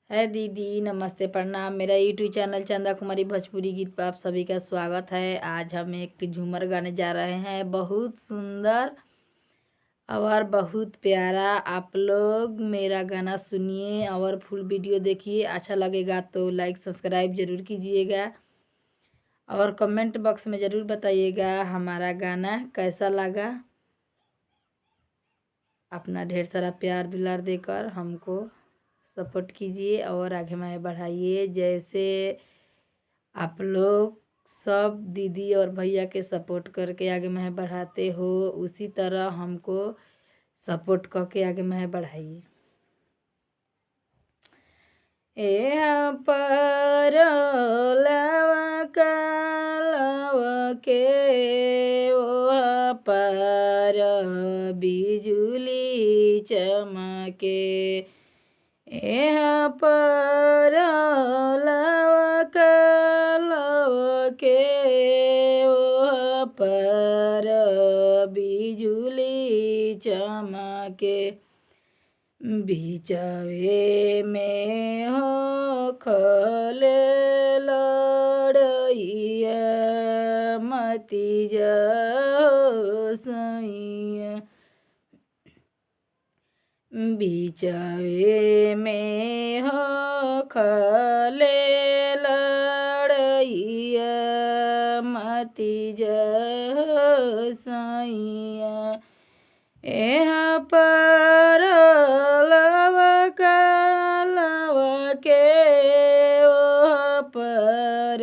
है दीदी, नमस्ते, प्रणाम। मेरा यूट्यूब चैनल चंदा कुमारी भोजपुरी गीत पर आप सभी का स्वागत है। आज हम एक झूमर गाने जा रहे हैं, बहुत सुंदर और बहुत प्यारा। आप लोग मेरा गाना सुनिए और फुल वीडियो देखिए। अच्छा लगेगा तो लाइक सब्सक्राइब जरूर कीजिएगा और कमेंट बॉक्स में ज़रूर बताइएगा हमारा गाना कैसा लगा। अपना ढेर सारा प्यार दुलार देकर हमको सपोर्ट कीजिए और आगे में बढ़ाइए। जैसे आप लोग सब दीदी और भैया के सपोर्ट करके आगे में बढ़ाते हो, उसी तरह हमको सपोर्ट करके आगे में बढ़ाइए। पर लवा के ओ पर बिजुली चमके, पर के ओ पर बिजुली चमके, बिचवे में हो खले लड़ैया, मती जाओ सैया। बिचवे में हो खले लड़ैया, मती जाओ सैया। पर लवा के ओ पर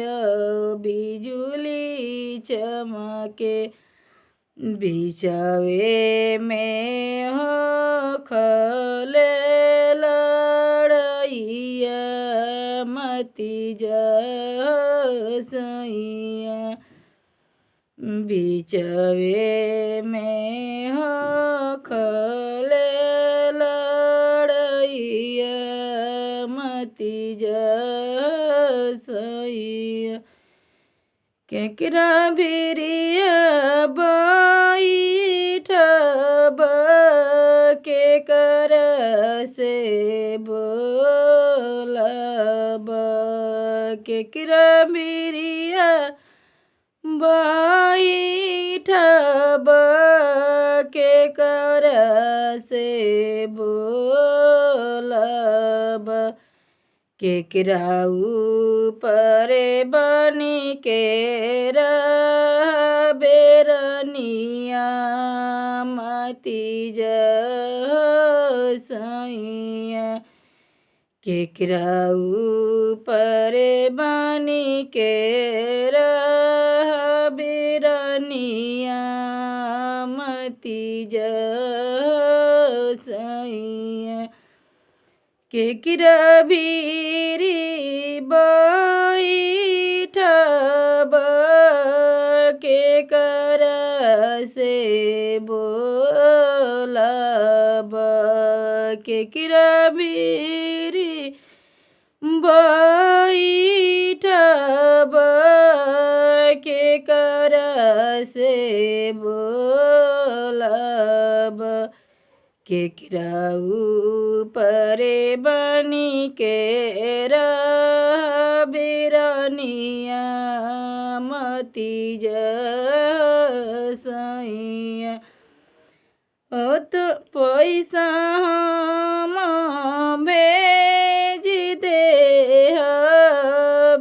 बिजुली चमके, बिचवे में हो खले लड़ैया, मती जाओ सैया। बिचवे में हो खले लड़ैया, मती जाओ सैया। केकरा भिरिया बैठब, केकर से बोलब, केकरा भिरिया बैठब, केकर से बोलब, केकरा ऊपर बनी के बेरनिया, मती जाओ सैया। केकरा ऊपर बनी के बेरनिया, मती जाओ सैया। केकरा भीरी बैठब, केकर से बोलब, केकरा भीरी बैठब, केकर से बोलब, केकरा ऊपर बनी के बेरनिया, मती जाओ सैया। ओ तो पैसा हम भेज दे,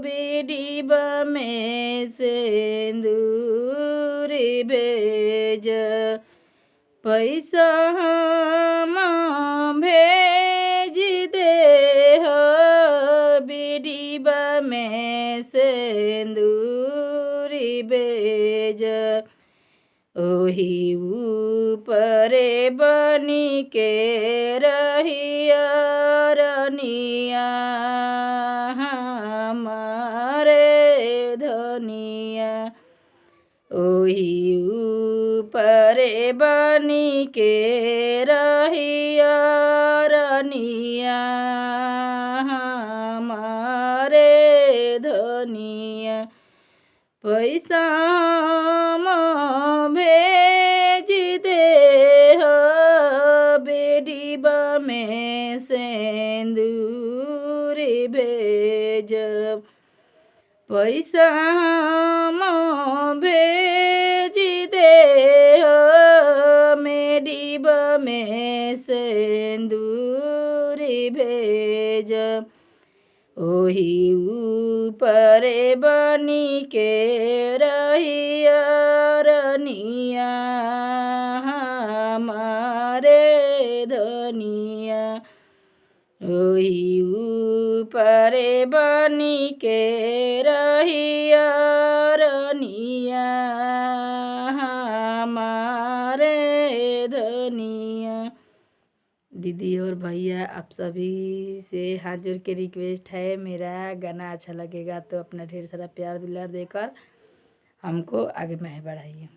बिडिबा में सिंदूर भेज, पैसा हम भेज दे, बिडिबा में सिंदूर भेज। ओही ऊपर बनी के रहिया रनिया, हमारे धनिया। ओही ऊपर बनी के रहिया रनिया, हमारे धनिया। पैसा हम भेज दे, बेडिबा में सिंदूर पैसा हम भेज दे हो मेडिब में सिंदूरी भेज ओही ऊपरे बनी के रहिया रनिया हमारे धनिया ओही ऊपरे बनी के रहिया रनिया हमारे धनिया। दीदी और भैया आप सभी से हाथ जोड़ के रिक्वेस्ट है, मेरा गाना अच्छा लगेगा तो अपना ढेर सारा प्यार दुलार देकर हमको आगे में बढ़ाइए।